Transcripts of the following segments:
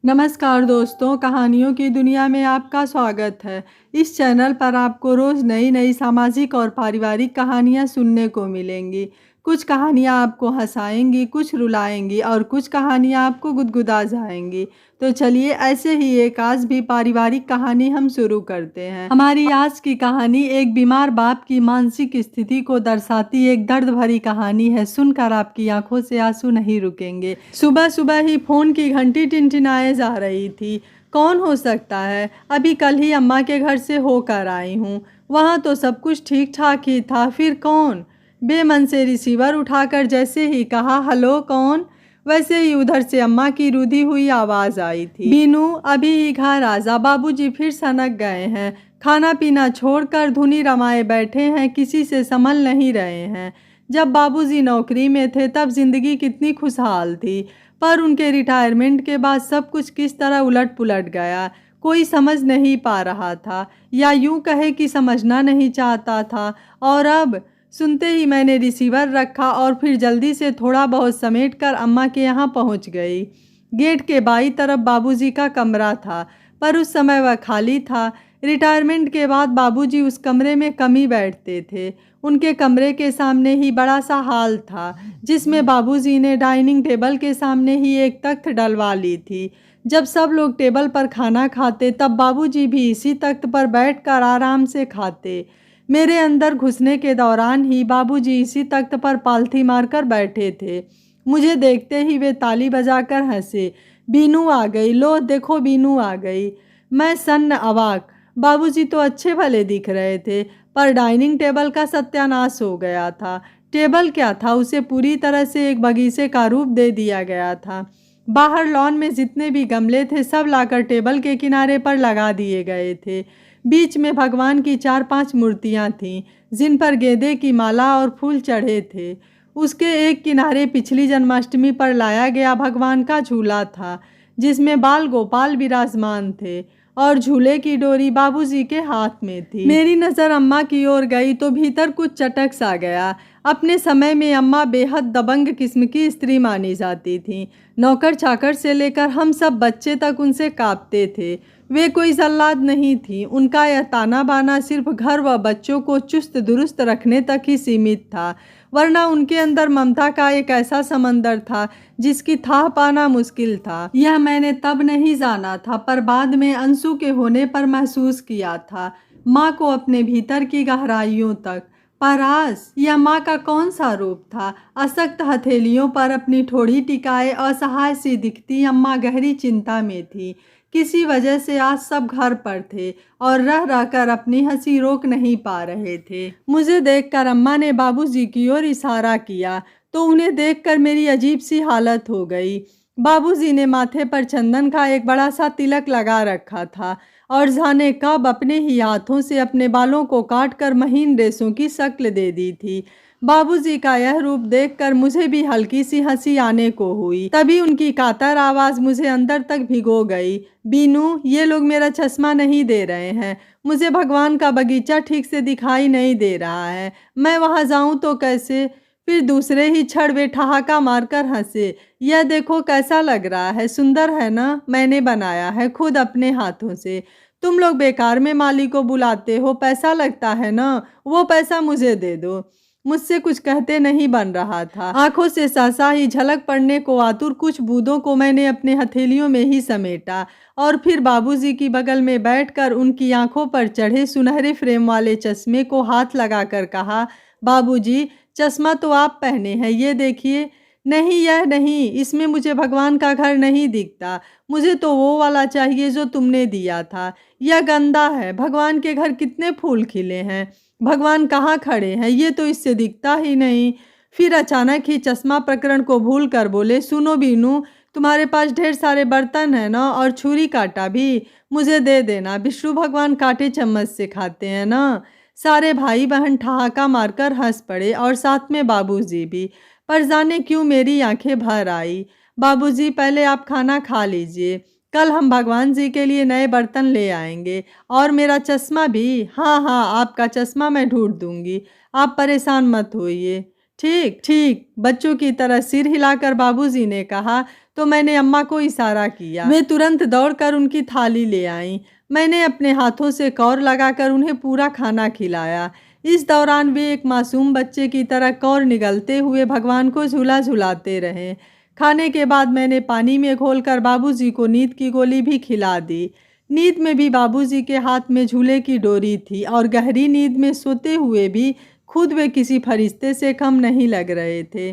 नमस्कार दोस्तों, कहानियों की दुनिया में आपका स्वागत है। इस चैनल पर आपको रोज़ नई नई सामाजिक और पारिवारिक कहानियाँ सुनने को मिलेंगी। कुछ कहानियाँ आपको हंसाएंगी, कुछ रुलाएंगी और कुछ कहानियाँ आपको गुदगुदा जाएंगी। तो चलिए ऐसे ही एक आज भी पारिवारिक कहानी हम शुरू करते हैं। हमारी आज की कहानी एक बीमार बाप की मानसिक स्थिति को दर्शाती एक दर्द भरी कहानी है। सुनकर आपकी आंखों से आंसू नहीं रुकेंगे। सुबह सुबह ही फोन की घंटी टिनटिनाए जा रही थी। कौन हो सकता है? अभी कल ही अम्मा के घर से होकर आई हूँ। वहाँ तो सब कुछ ठीक ठाक ही था, फिर कौन? बेमन से रिसीवर उठाकर जैसे ही कहा हेलो कौन, वैसे ही उधर से अम्मा की रुधी हुई आवाज आई थी, बीनू अभी ही घर आ जा, बाबूजी फिर सनक गए हैं। खाना पीना छोड़कर धुनी रमाए बैठे हैं, किसी से संभल नहीं रहे हैं। जब बाबूजी नौकरी में थे तब जिंदगी कितनी खुशहाल थी, पर उनके रिटायरमेंट के बाद सब कुछ किस तरह उलट पुलट गया, कोई समझ नहीं पा रहा था, या यूं कहे कि समझना नहीं चाहता था। और अब सुनते ही मैंने रिसीवर रखा और फिर जल्दी से थोड़ा बहुत समेट कर अम्मा के यहाँ पहुँच गई। गेट के बाईं तरफ बाबूजी का कमरा था, पर उस समय वह खाली था। रिटायरमेंट के बाद बाबूजी उस कमरे में कम ही बैठते थे। उनके कमरे के सामने ही बड़ा सा हॉल था, जिसमें बाबूजी ने डाइनिंग टेबल के सामने ही एक तख्त डलवा ली थी। जब सब लोग टेबल पर खाना खाते तब बाबूजी भी इसी तख्त पर बैठकर आराम से खाते। मेरे अंदर घुसने के दौरान ही बाबूजी इसी तख्त पर पालथी मारकर बैठे थे। मुझे देखते ही वे ताली बजाकर हंसे। बीनू आ गई, लो देखो बीनू आ गई। मैं सन्न अवाक। बाबूजी तो अच्छे भले दिख रहे थे, पर डाइनिंग टेबल का सत्यानाश हो गया था। टेबल क्या था, उसे पूरी तरह से एक बगीचे का रूप दे दिया गया था। बाहर लॉन में जितने भी गमले थे सब लाकर टेबल के किनारे पर लगा दिए गए थे। बीच में भगवान की 4-5 मूर्तियां थीं, जिन पर गेंदे की माला और फूल चढ़े थे। उसके एक किनारे पिछली जन्माष्टमी पर लाया गया भगवान का झूला था, जिसमें बाल गोपाल विराजमान थे और झूले की डोरी बाबूजी के हाथ में थी। मेरी नज़र अम्मा की ओर गई तो भीतर कुछ चटक सा गया। अपने समय में अम्मा बेहद दबंग किस्म की स्त्री मानी जाती थीं। नौकर चाकर से लेकर हम सब बच्चे तक उनसे कांपते थे। वे कोई जल्लाद नहीं थी। उनका यह ताना बाना सिर्फ घर व बच्चों को चुस्त दुरुस्त रखने तक ही सीमित था, वरना उनके अंदर ममता का एक ऐसा समंदर था जिसकी थाह पाना मुश्किल था। यह मैंने तब नहीं जाना था, पर बाद में अंशु के होने पर महसूस किया था, माँ को अपने भीतर की गहराइयों तक। पर आज यह माँ का कौन सा रूप था? अशक्त हथेलियों पर अपनी ठोड़ी टिकाए असहाय सी दिखती अम्मा गहरी चिंता में थी। किसी वजह से आज सब घर पर थे और रह रहकर अपनी हंसी रोक नहीं पा रहे थे। मुझे देखकर अम्मा ने बाबूजी की ओर इशारा किया तो उन्हें देखकर मेरी अजीब सी हालत हो गई। बाबूजी ने माथे पर चंदन का एक बड़ा सा तिलक लगा रखा था और जाने कब अपने ही हाथों से अपने बालों को काटकर महीन रेशों की शक्ल दे दी थी। बाबूजी का यह रूप देखकर मुझे भी हल्की सी हंसी आने को हुई। तभी उनकी कातर आवाज मुझे अंदर तक भिगो गई। बीनू, ये लोग मेरा चश्मा नहीं दे रहे हैं। मुझे भगवान का बगीचा ठीक से दिखाई नहीं दे रहा है। मैं वहां जाऊं तो कैसे? फिर दूसरे ही क्षण वे ठहाका मारकर हंसे। यह देखो कैसा लग रहा है, सुंदर है ना? मैंने बनाया है खुद अपने हाथों से। तुम लोग बेकार में माली को बुलाते हो, पैसा लगता है ना, वो पैसा मुझे दे दो। मुझसे कुछ कहते नहीं बन रहा था। आंखों से सहसा ही झलक पड़ने को आतुर कुछ बूंदों को मैंने अपने हथेलियों में ही समेटा और फिर बाबूजी की बगल में बैठकर उनकी आंखों पर चढ़े सुनहरे फ्रेम वाले चश्मे को हाथ लगाकर कहा, बाबूजी चश्मा तो आप पहने हैं, ये देखिए। नहीं, यह नहीं, इसमें मुझे भगवान का घर नहीं दिखता। मुझे तो वो वाला चाहिए जो तुमने दिया था। यह गंदा है। भगवान के घर कितने फूल खिले हैं, भगवान कहाँ खड़े हैं, ये तो इससे दिखता ही नहीं। फिर अचानक ही चश्मा प्रकरण को भूल कर बोले, सुनो बीनू, तुम्हारे पास ढेर सारे बर्तन हैं ना, और छुरी कांटा भी मुझे दे देना। विष्णु भगवान कांटे चम्मच से खाते हैं ना। सारे भाई बहन ठहाका मारकर हंस पड़े और साथ में बाबूजी भी। पर जाने क्यों मेरी आंखें भर आई। बाबूजी पहले आप खाना खा लीजिए, कल हम भगवान जी के लिए नए बर्तन ले आएंगे, और मेरा चश्मा भी। हाँ हाँ, आपका चश्मा मैं ढूंढ दूंगी, आप परेशान मत होइए। ठीक ठीक, बच्चों की तरह सिर हिलाकर बाबूजी ने कहा। तो मैंने अम्मा को इशारा किया। वे तुरंत दौड़कर उनकी थाली ले आईं। मैंने अपने हाथों से कौर लगाकर उन्हें पूरा खाना खिलाया। इस दौरान वे एक मासूम बच्चे की तरह कौर निगलते हुए भगवान को झूला झुलाते रहे। खाने के बाद मैंने पानी में घोलकर बाबूजी को नींद की गोली भी खिला दी। नींद में भी बाबूजी के हाथ में झूले की डोरी थी और गहरी नींद में सोते हुए भी खुद वे किसी फरिश्ते से कम नहीं लग रहे थे।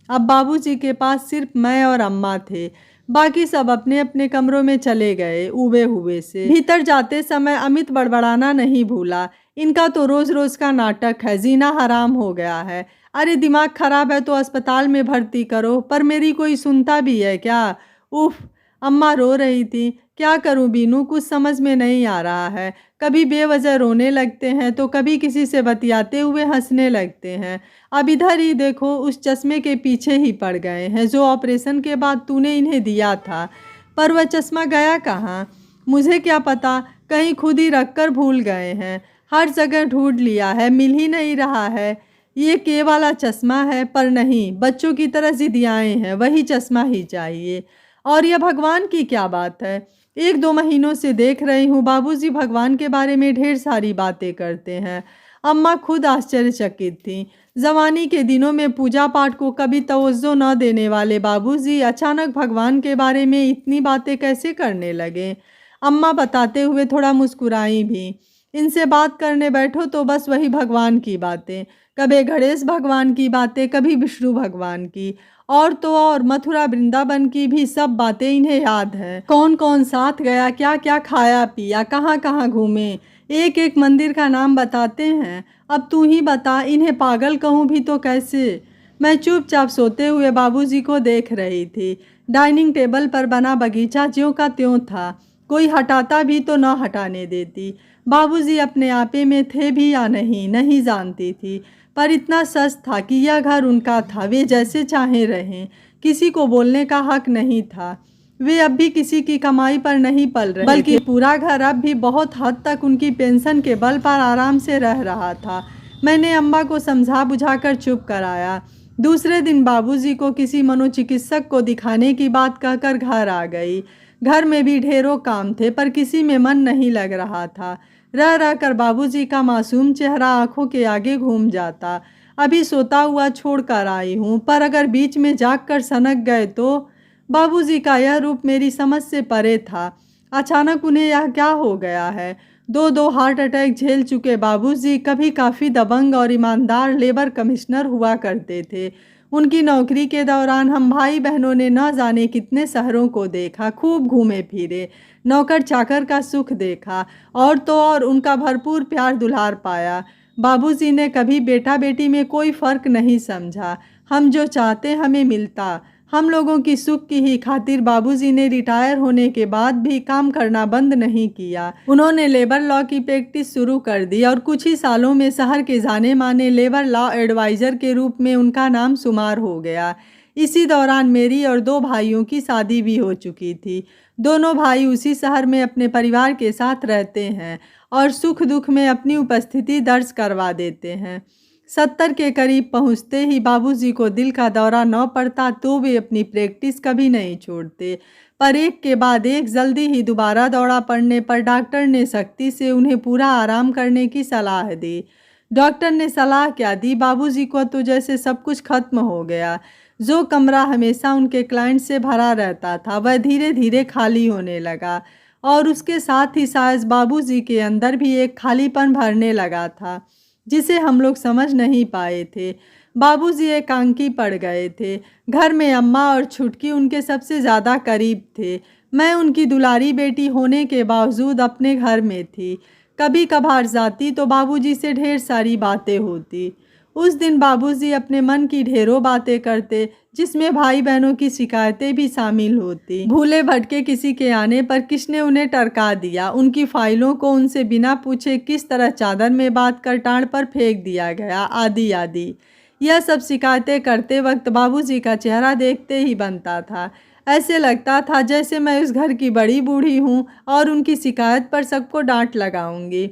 अब बाबूजी के पास सिर्फ मैं और अम्मा थे। बाकी सब अपने अपने कमरों में चले गए उबे हुए से। भीतर जाते समय अमित बड़बड़ाना नहीं भूला, इनका तो रोज रोज का नाटक है, जीना हराम हो गया है। अरे दिमाग खराब है तो अस्पताल में भर्ती करो, पर मेरी कोई सुनता भी है क्या? उफ। अम्मा रो रही थी। क्या करूं बीनू, कुछ समझ में नहीं आ रहा है। कभी बेवजह रोने लगते हैं तो कभी किसी से बतियाते हुए हंसने लगते हैं। अब इधर ही देखो, उस चश्मे के पीछे ही पड़ गए हैं जो ऑपरेशन के बाद तूने इन्हें दिया था। पर वह चश्मा गया कहाँ? मुझे क्या पता, कहीं खुद ही रख कर भूल गए हैं। हर जगह ढूंढ लिया है, मिल ही नहीं रहा है। ये के वाला चश्मा है, पर नहीं, बच्चों की तरह जिदियाएँ हैं, वही चश्मा ही चाहिए। और यह भगवान की क्या बात है? 1-2 महीनों से देख रही हूँ बाबूजी भगवान के बारे में ढेर सारी बातें करते हैं। अम्मा खुद आश्चर्यचकित थीं। जवानी के दिनों में पूजा पाठ को कभी तवज्जो न देने वाले बाबूजी अचानक भगवान के बारे में इतनी बातें कैसे करने लगे? अम्मा बताते हुए थोड़ा मुस्कुराई भी। इनसे बात करने बैठो तो बस वही भगवान की बातें, कभी गणेश भगवान की बातें, कभी विष्णु भगवान की, और तो और मथुरा वृंदावन की भी सब बातें इन्हें याद है। कौन कौन साथ गया, क्या क्या खाया पिया, कहाँ कहाँ घूमे, एक एक मंदिर का नाम बताते हैं। अब तू ही बता, इन्हें पागल कहूँ भी तो कैसे? मैं चुपचाप सोते हुए बाबूजी को देख रही थी। डाइनिंग टेबल पर बना बगीचा ज्यों का त्यों था, कोई हटाता भी तो न हटाने देती। बाबूजी अपने आपे में थे भी या नहीं जानती थी, पर इतना सच था कि यह घर उनका था, वे जैसे चाहे रहें, किसी को बोलने का हक नहीं था। वे अब भी किसी की कमाई पर नहीं पल रहे, बल्कि पूरा घर अब भी बहुत हद तक उनकी पेंशन के बल पर आराम से रह रहा था। मैंने अम्मा को समझा बुझाकर चुप कराया। दूसरे दिन बाबूजी को किसी मनोचिकित्सक को दिखाने की बात कहकर घर आ गई। घर में भी ढेरों काम थे, पर किसी में मन नहीं लग रहा था। रह रह कर बाबूजी का मासूम चेहरा आंखों के आगे घूम जाता। अभी सोता हुआ छोड़ कर आई हूँ, पर अगर बीच में जाग कर सनक गए तो? बाबूजी का यह रूप मेरी समझ से परे था। अचानक उन्हें यह क्या हो गया है? 2 हार्ट अटैक झेल चुके बाबूजी कभी काफ़ी दबंग और ईमानदार लेबर कमिश्नर हुआ करते थे। उनकी नौकरी के दौरान हम भाई बहनों ने न जाने कितने शहरों को देखा, खूब घूमे फिरे, नौकर चाकर का सुख देखा, और तो और उनका भरपूर प्यार दुलार पाया। बाबूजी ने कभी बेटा बेटी में कोई फ़र्क नहीं समझा। हम जो चाहते हमें मिलता। हम लोगों की सुख की ही खातिर बाबूजी ने रिटायर होने के बाद भी काम करना बंद नहीं किया। उन्होंने लेबर लॉ की प्रैक्टिस शुरू कर दी और कुछ ही सालों में शहर के जाने माने लेबर लॉ एडवाइज़र के रूप में उनका नाम शुमार हो गया। इसी दौरान मेरी और 2 भाइयों की शादी भी हो चुकी थी। दोनों भाई उसी शहर में अपने परिवार के साथ रहते हैं और सुख दुख में अपनी उपस्थिति दर्ज करवा देते हैं। 70 के करीब पहुंचते ही बाबूजी को दिल का दौरा न पड़ता तो वे अपनी प्रैक्टिस कभी नहीं छोड़ते, पर एक के बाद एक जल्दी ही दोबारा दौरा पड़ने पर डॉक्टर ने सख्ती से उन्हें पूरा आराम करने की सलाह दी। डॉक्टर ने सलाह क्या दी, बाबूजी को तो जैसे सब कुछ खत्म हो गया। जो कमरा हमेशा उनके क्लाइंट से भरा रहता था वह धीरे धीरे खाली होने लगा, और उसके साथ ही शायद बाबूजी के अंदर भी एक खालीपन भरने लगा था जिसे हम लोग समझ नहीं पाए थे। बाबूजी एकांकी पड़ गए थे। घर में अम्मा और छुटकी उनके सबसे ज़्यादा करीब थे। मैं उनकी दुलारी बेटी होने के बावजूद अपने घर में थी। कभी कभार जाती तो बाबूजी से ढेर सारी बातें होती। उस दिन बाबूजी अपने मन की ढेरों बातें करते, जिसमें भाई बहनों की शिकायतें भी शामिल होती। भूले भटके किसी के आने पर किसने उन्हें टरका दिया, उनकी फाइलों को उनसे बिना पूछे किस तरह चादर में बांध कर टांड पर फेंक दिया गया, आदि आदि। यह सब शिकायतें करते वक्त बाबूजी का चेहरा देखते ही बनता था। ऐसे लगता था जैसे मैं उस घर की बड़ी बूढ़ी हूँ और उनकी शिकायत पर सबको डांट लगाऊंगी।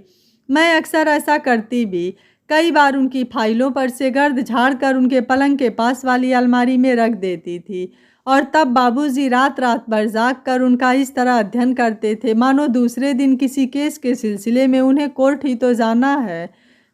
मैं अक्सर ऐसा करती भी। कई बार उनकी फाइलों पर से गर्द झाड़ कर उनके पलंग के पास वाली अलमारी में रख देती थी, और तब बाबूजी रात रात भर जाग कर उनका इस तरह अध्ययन करते थे मानो दूसरे दिन किसी केस के सिलसिले में उन्हें कोर्ट ही तो जाना है।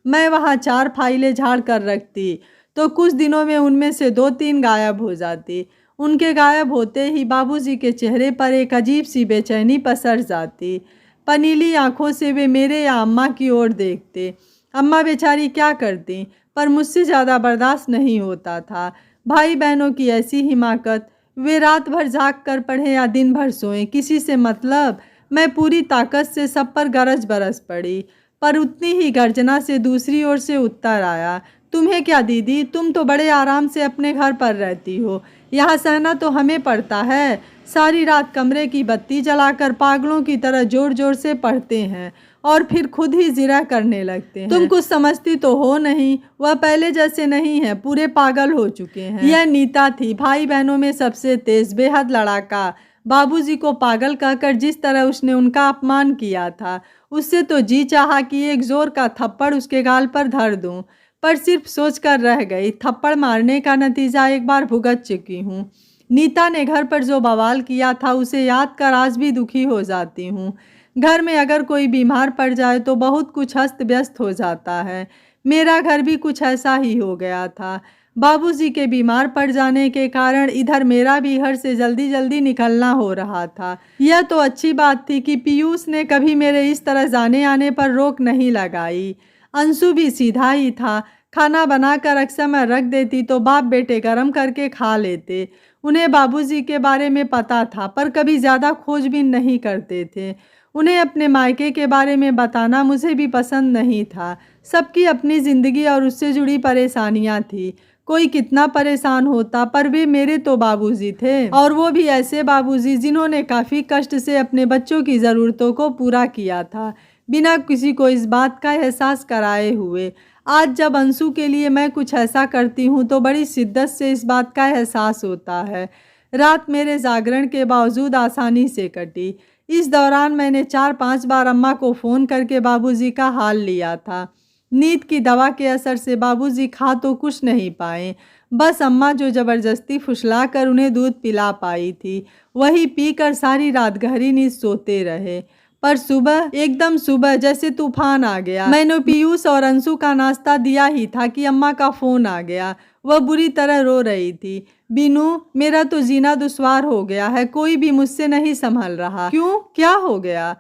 मैं वहाँ 4 फाइलें झाड़ कर रखती तो कुछ दिनों में उनमें से 2-3 गायब हो जाती। उनके गायब होते ही बाबूजी के चेहरे पर एक अजीब सी बेचैनी पसर जाती। पनीली आंखों से वे मेरे या अम्मा की ओर देखते। अम्मा बेचारी क्या करती, पर मुझसे ज़्यादा बर्दाश्त नहीं होता था। भाई बहनों की ऐसी हिमाकत, वे रात भर जाग कर पढ़ें या दिन भर सोएं, किसी से मतलब। मैं पूरी ताकत से सब पर गरज बरस पड़ी, पर उतनी ही गर्जना से दूसरी ओर से उत्तर आया, तुम्हें क्या दीदी, तुम तो बड़े आराम से अपने घर पर रहती हो, यहाँ सहना तो हमें पड़ता है। सारी रात कमरे की बत्ती जलाकर पागलों की तरह जोर जोर से पढ़ते हैं और फिर खुद ही जिरा करने लगते हैं। तुम कुछ समझती तो हो नहीं, वह पहले जैसे नहीं है, पूरे पागल हो चुके हैं। यह नीता थी, भाई बहनों में सबसे तेज, बेहद लड़ाका। बाबूजी को पागल कहकर जिस तरह उसने उनका अपमान किया था, उससे तो जी चाहा कि एक जोर का थप्पड़ उसके गाल पर धर दूं, पर सिर्फ सोचकर रह गई। थप्पड़ मारने का नतीजा एक बार भुगत चुकी हूँ। नीता ने घर पर जो बवाल किया था उसे याद कर आज भी दुखी हो जाती हूँ। घर में अगर कोई बीमार पड़ जाए तो बहुत कुछ अस्त व्यस्त हो जाता है। मेरा घर भी कुछ ऐसा ही हो गया था। बाबूजी के बीमार पड़ जाने के कारण इधर मेरा भी घर से जल्दी जल्दी निकलना हो रहा था। यह तो अच्छी बात थी कि पीयूष ने कभी मेरे इस तरह जाने आने पर रोक नहीं लगाई। अंशु भी सीधा ही था, खाना बनाकर अक्सर मैं रख देती तो बाप बेटे गरम करके खा लेते। उन्हें बाबूजी के बारे में पता था, पर कभी ज़्यादा खोजबीन नहीं करते थे। उन्हें अपने मायके के बारे में बताना मुझे भी पसंद नहीं था। सबकी अपनी ज़िंदगी और उससे जुड़ी परेशानियां थी। कोई कितना परेशान होता, पर वे मेरे तो बाबूजी थे, और वो भी ऐसे बाबूजी जिन्होंने काफ़ी कष्ट से अपने बच्चों की ज़रूरतों को पूरा किया था, बिना किसी को इस बात का एहसास कराए हुए। आज जब अंशु के लिए मैं कुछ ऐसा करती हूँ तो बड़ी शिद्दत से इस बात का एहसास होता है। रात मेरे जागरण के बावजूद आसानी से कटी। इस दौरान मैंने 4-5 बार अम्मा को फ़ोन करके बाबूजी का हाल लिया था। नींद की दवा के असर से बाबूजी खा तो कुछ नहीं पाए, बस अम्मा जो ज़बरदस्ती फुसला कर उन्हें दूध पिला पाई थी, वही पीकर सारी रात गहरी नींद सोते रहे। पर सुबह, एकदम सुबह जैसे तूफान आ गया। मैंने पीयूष और अंशु का नाश्ता दिया ही था कि अम्मा का फ़ोन आ गया। वह बुरी तरह रो रही थी। बीनू, मेरा तो जीना दुश्वार हो गया है, कोई भी मुझसे नहीं संभल रहा। क्यों, क्या हो गया?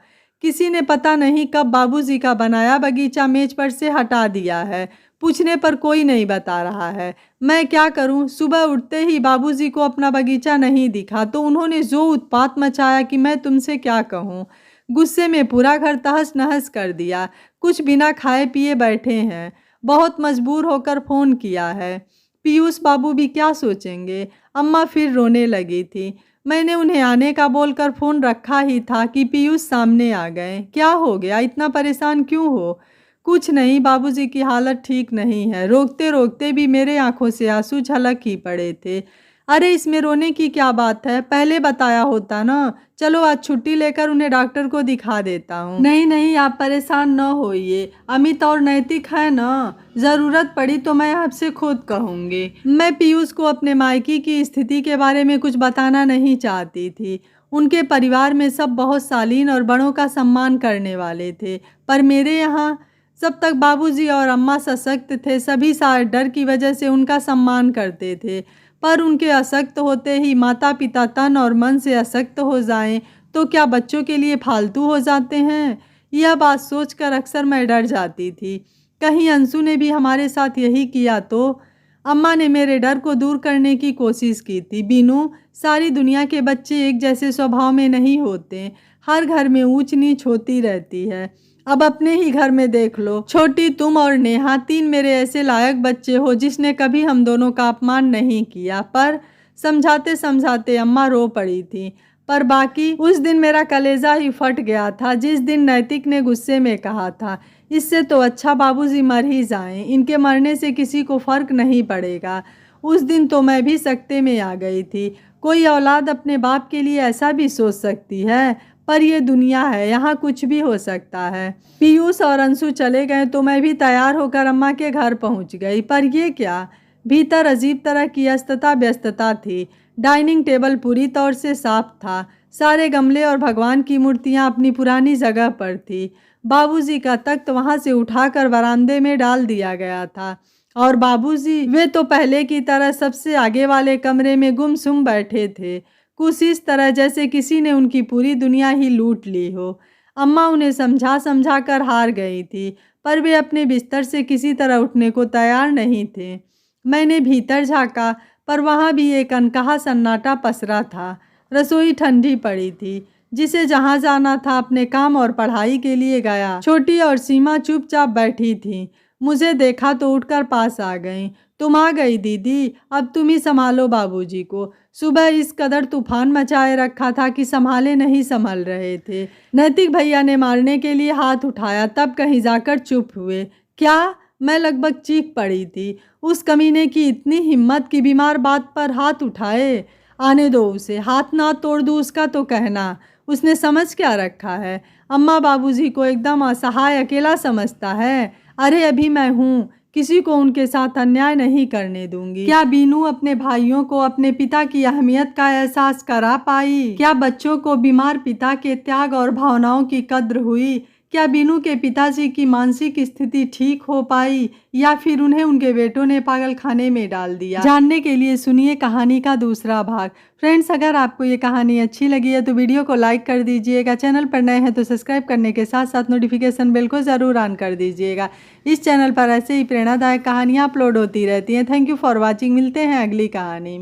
किसी ने पता नहीं कब बाबूजी का बनाया बगीचा मेज पर से हटा दिया है। पूछने पर कोई नहीं बता रहा है। मैं क्या करूं? सुबह उठते ही बाबूजी को अपना बगीचा नहीं दिखा तो उन्होंने जो उत्पात मचाया कि मैं तुमसे क्या कहूं। गुस्से में पूरा घर तहस नहस कर दिया। कुछ बिना खाए पिए बैठे हैं। बहुत मजबूर होकर फ़ोन किया है। पीयूष बाबू भी क्या सोचेंगे? अम्मा फिर रोने लगी थी। मैंने उन्हें आने का बोलकर फ़ोन रखा ही था कि पीयूष सामने आ गए। क्या हो गया, इतना परेशान क्यों हो? कुछ नहीं, बाबूजी की हालत ठीक नहीं है। रोकते रोकते भी मेरे आंखों से आंसू झलक ही पड़े थे। अरे इसमें रोने की क्या बात है, पहले बताया होता ना। चलो आज छुट्टी लेकर उन्हें डॉक्टर को दिखा देता हूँ। नहीं नहीं, आप परेशान न होइए, अमित और नैतिक है ना, ज़रूरत पड़ी तो मैं आपसे खुद कहूँगी। मैं पीयूष को अपने मायके की स्थिति के बारे में कुछ बताना नहीं चाहती थी। उनके परिवार में सब बहुत शालीन और बड़ों का सम्मान करने वाले थे, पर मेरे यहाँ जब तक बाबूजी और अम्मा सशक्त थे सभी सारे डर की वजह से उनका सम्मान करते थे, पर उनके अशक्त होते ही माता पिता तन और मन से अशक्त हो जाएं तो क्या बच्चों के लिए फालतू हो जाते हैं? यह बात सोचकर अक्सर मैं डर जाती थी, कहीं अंशु ने भी हमारे साथ यही किया तो। अम्मा ने मेरे डर को दूर करने की कोशिश की थी। बीनू, सारी दुनिया के बच्चे एक जैसे स्वभाव में नहीं होते, हर घर में ऊंच नीच होती रहती है। अब अपने ही घर में देख लो, छोटी तुम और नेहा, 3 मेरे ऐसे लायक बच्चे हो जिसने कभी हम दोनों का अपमान नहीं किया। पर समझाते समझाते अम्मा रो पड़ी थी। पर बाकी उस दिन मेरा कलेजा ही फट गया था, जिस दिन नैतिक ने गुस्से में कहा था, इससे तो अच्छा बाबूजी मर ही जाएं, इनके मरने से किसी को फर्क नहीं पड़ेगा। उस दिन तो मैं भी सकते में आ गई थी। कोई औलाद अपने बाप के लिए ऐसा भी सोच सकती है, पर यह दुनिया है, यहाँ कुछ भी हो सकता है। पीयूष और अंशु चले गए तो मैं भी तैयार होकर अम्मा के घर पहुँच गई। पर ये क्या, भीतर अजीब तरह की अस्तता व्यस्तता थी। डाइनिंग टेबल पूरी तौर से साफ था। सारे गमले और भगवान की मूर्तियां अपनी पुरानी जगह पर थी। बाबूजी का तख्त वहां से उठाकर बरामदे में डाल दिया गया था और बाबूजी वे तो पहले की तरह सबसे आगे वाले कमरे में गुमसुम बैठे थे, कुछ इस तरह जैसे किसी ने उनकी पूरी दुनिया ही लूट ली हो। अम्मा उन्हें समझा समझा कर हार गई थी, पर वे अपने बिस्तर से किसी तरह उठने को तैयार नहीं थे। मैंने भीतर झांका, पर वहाँ भी एक अनकहा सन्नाटा पसरा था। रसोई ठंडी पड़ी थी। जिसे जहाँ जाना था अपने काम और पढ़ाई के लिए गया। छोटी और सीमा चुपचाप बैठी थी। मुझे देखा तो उठकर पास आ गईं। तुम आ गई दीदी, अब तुम ही संभालो बाबूजी को। सुबह इस कदर तूफान मचाए रखा था कि संभाले नहीं संभल रहे थे। नैतिक भैया ने मारने के लिए हाथ उठाया, तब कहीं जाकर चुप हुए। क्या? मैं लगभग चीख पड़ी थी। उस कमीने की इतनी हिम्मत कि बीमार बात पर हाथ उठाए। आने दो उसे, हाथ ना तोड़ दूँ उसका तो कहना। उसने समझ क्या रखा है? अम्मा बाबूजी को एकदम असहाय अकेला समझता है। अरे अभी मैं हूँ, किसी को उनके साथ अन्याय नहीं करने दूंगी। क्या बीनू अपने भाइयों को अपने पिता की अहमियत का एहसास करा पाई? क्या बच्चों को बीमार पिता के त्याग और भावनाओं की कद्र हुई? क्या बीनू के पिताजी की मानसिक स्थिति ठीक हो पाई, या फिर उन्हें उनके बेटों ने पागल खाने में डाल दिया? जानने के लिए सुनिए कहानी का दूसरा भाग। फ्रेंड्स, अगर आपको ये कहानी अच्छी लगी है तो वीडियो को लाइक कर दीजिएगा। चैनल पर नए हैं तो सब्सक्राइब करने के साथ साथ नोटिफिकेशन बेल को ज़रूर ऑन कर दीजिएगा। इस चैनल पर ऐसे ही प्रेरणादायक कहानियाँ अपलोड होती रहती हैं। Thank you for watching. मिलते हैं अगली कहानी में।